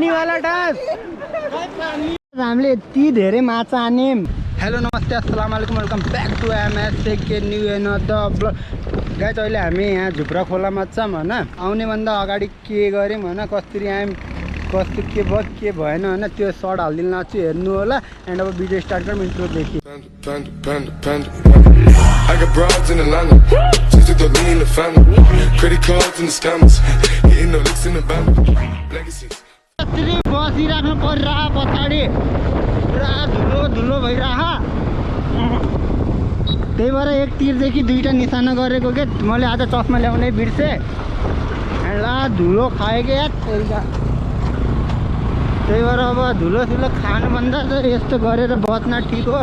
पानीवाला dance हामीले यति धेरै माछा आन्यौँ। हेलो नमस्ते अस्सलाम वालेकुम वेलकम ब्याक टु के न्यू एनदर ब्लग। गाइस अहिले हामी यहाँ झुप्रा खोलामा छौँ होइन। आउने भन्दा अगाडि के गऱ्यौँ होइन, कसरी आयौँ कस्तो के भयो के भएन होइन, त्यो सर्ट हालिदिनु लाग्छु हेर्नु होला। एन्ड अब भिडियो स्टार्ट गरौँ इन्ट्रोदेखि। I got broads in Atlanta, just to lean in the family, credit cards and the scammers, hitting the licks in the band, legacies. कसरी बसिराख्नु परिरह पछाडि पुरा धुलो धुलो भइरह। त्यही भएर एक तीरदेखि दुईटा निशाना गरेको के मैले आज चस्मा ल्याउनै बिर्से। ला धुलो खायो क्या त्यही भएर अब धुलो सुलो खानुभन्दा त यस्तो गरेर बच्न ठिक हो।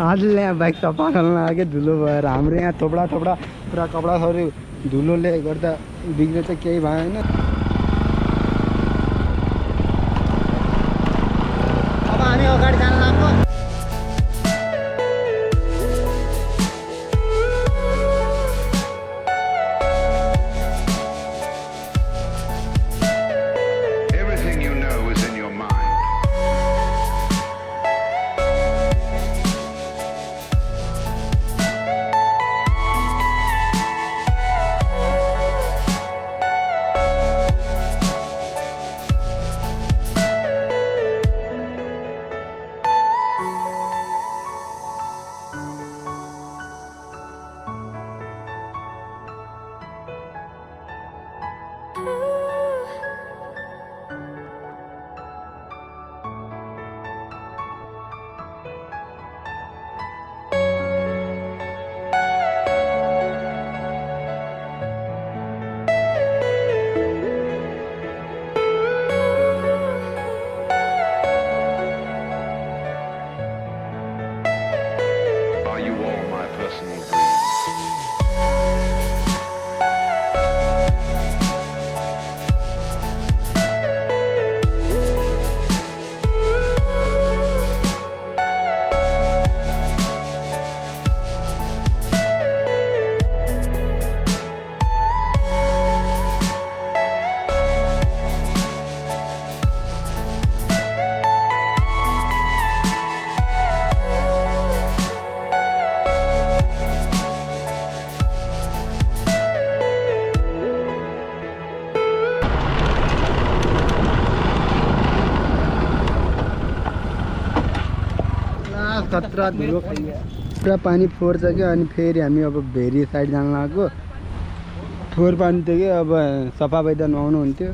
आज यहाँ बाइक सफा गर्न लाग्यो धुलो भएर। हाम्रो यहाँ थोपडा थोपडा पुरा कपडाहरू धुलोले गर्दा बिग्रेर चाहिँ केही भएन। अब हामी अगाडि जान लाग्यो। खतरा धुलो पुरा पानी फोहोर छ कि अनि फेरि हामी अब भेरी साइड जान लागेको फोहोर पानी थियो कि अब सफा भइदा नुहाउनु हुन्थ्यो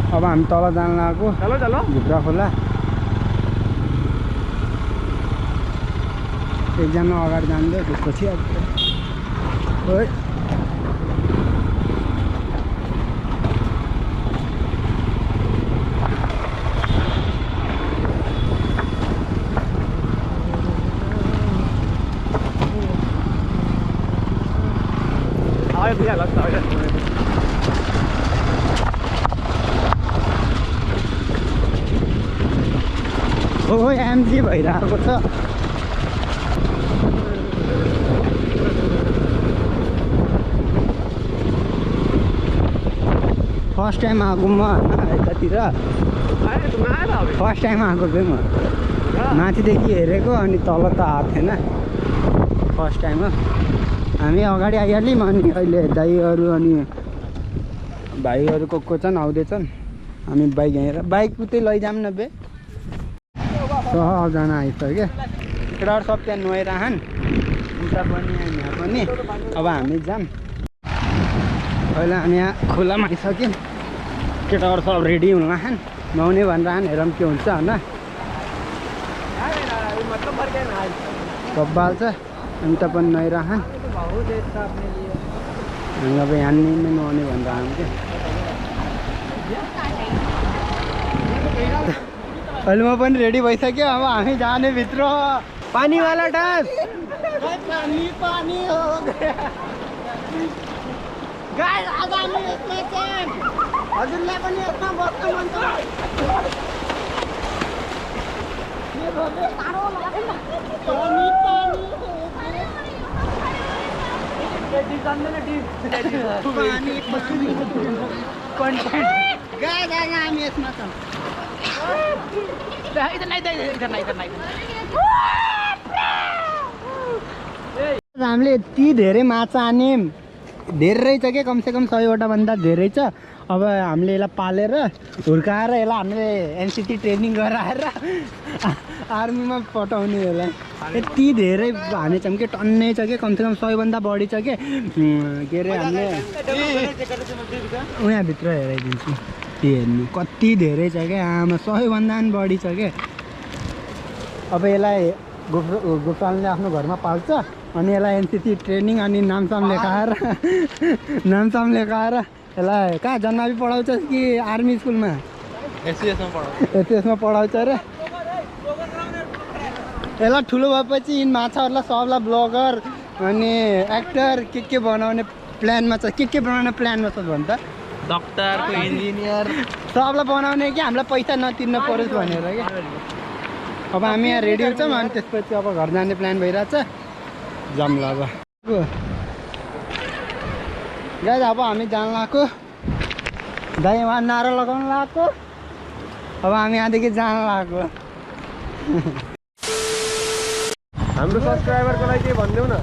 अब हामी तल जान लागेको झुप्रा खोला एकजना अगाडि जान्दै त्यसपछि ओ एमजी भइरहेको छ फर्स्ट टाइम आएको म यतातिर फर्स्ट टाइम आएको थिएँ म माथिदेखि हेरेको अनि तल त आएको थिएन फर्स्ट टाइम हो हामी अगाडि आइहाल्यौँ अनि अहिले दाइहरू अनि भाइहरू को छन् आउँदैछन् हामी बाइक हिँडेर बाइक उतै लैजाऊँ न बे सबजना आइसक्यो केटाहरू सब त्यहाँ नुहाइरहन् उता पनि यहाँ पनि अब हामी जाऊँ अहिले हामी यहाँ खोलामा आइसक्यौँ केटाहरू सब रेडी हुनलान् नुहाउने भनेर हेरौँ के हुन्छ होइन कब्बाल छ अनि त पनि नुहाइरहन् हामी अब यहाँ नै नुहाउने भनेर आउँ क्या अहिले म पनि रेडी भइसक्यो अब हामी जाने भित्र पानीवाला डान्स पानी पानी हो गाइस आज हामी यसमा चाहिँ हजुरलाई पनि यसमा बस्नु मन छ के भयो साह्रो लाग्यो पानी पानी पानी कन्टेन्ट गाइस आज हामी यसमा छौँ हामीले यति धेरै माछा आन्यौँ धेरै छ क्या कमसेकम 100वटा भन्दा धेरै छ अब हामीले यसलाई पालेर हुर्काएर यसलाई हामीले एनसिटी ट्रेनिङ गराएर आर्मीमा पठाउने यसलाई यति धेरै हानेछौँ कि टन्नै छ कि कमसेकम 100भन्दा बढी छ कि के अरे हामीले उहाँभित्र हेराइदिन्छु हेर्नु कति धेरै छ क्या आमा 100भन्दा पनि बढी छ क्या अब यसलाई गोपालले आफ्नो घरमा पाल्छ अनि यसलाई एनसिसी ट्रेनिङ अनि नामसाम लेखाएर यसलाई कहाँ जन्मावि पढाउँछ कि आर्मी स्कुलमा एसएसमा पढाउँछ र यसलाई ठुलो भएपछि यिन माछाहरूलाई सबलाई ब्लगर अनि एक्टर के बनाउने प्लानमा छ के बनाउने प्लानमा छ भन् त डक्टर इन्जिनियर सबलाई बनाउने कि हामीलाई पैसा नतिर्न परोस् भनेर क्या अब हामी यहाँ रेडी छौँ अनि त्यसपछि अब घर जाने प्लान भइरहेछ जाऊँ ल अब गाइस अब हामी जान लागेको दाइ उहाँ नारा लगाउन लागेको अब हामी यहाँदेखि जान लागेको हाम्रो सब्सक्राइबरको लागि के भनिदेऊ न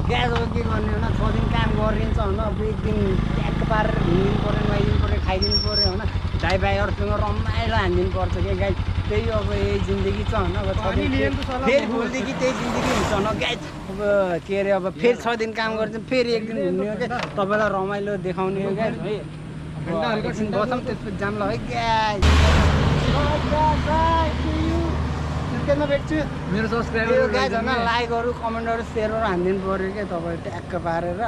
ग्यास अब के गर्ने होइन 6 दिन काम गरिन्छ होइन अब एक दिन ट्याक्क पारेर हिँडिदिनु पऱ्यो नुहाइदिनु पऱ्यो खाइदिनु पऱ्यो होइन दाइ भाइहरूसँग रमाइलो हानिदिनु पर्छ क्या गाइस त्यही अब यही जिन्दगी छ होइन अब 6 दिन फेरि भोलिदेखि त्यही जिन्दगी हुन्छ होइन गाइस अब के अरे अब फेरि 6 दिन काम गर्छ फेरि एक दिन घुम्ने हो क्या तपाईँलाई रमाइलो देखाउने हो गाइस है एकछिन बसौँ त्यसपछि जाम ल है गाइस सुर्खेतमा भेट्छु मेरो सब्सक्राइबर गाइस होइन लाइकहरू कमेन्टहरू सेयरहरू हानिदिनु पऱ्यो क्या तपाईँ ट्याक्क पारेर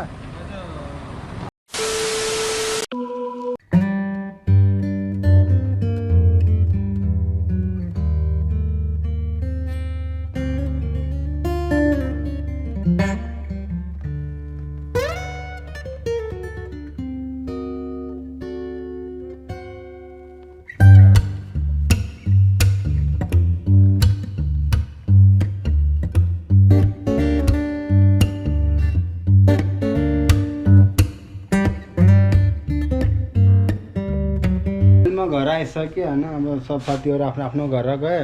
घर आइसक्यो होइन अब सब साथीहरू आफ्नो आफ्नो घर गए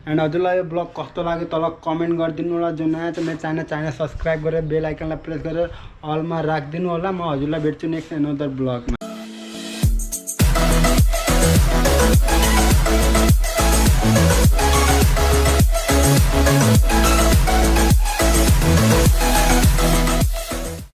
एन्ड हजुरलाई यो ब्लग कस्तो लाग्यो तल कमेन्ट गरिदिनु होला जो नयाँ छ मेरो च्यानल सब्सक्राइब गरेर बेल आइकनलाई प्रेस गरेर अलमा राखिदिनु होला म हजुरलाई भेट्छु नेक्स्ट एनदर ब्लगमा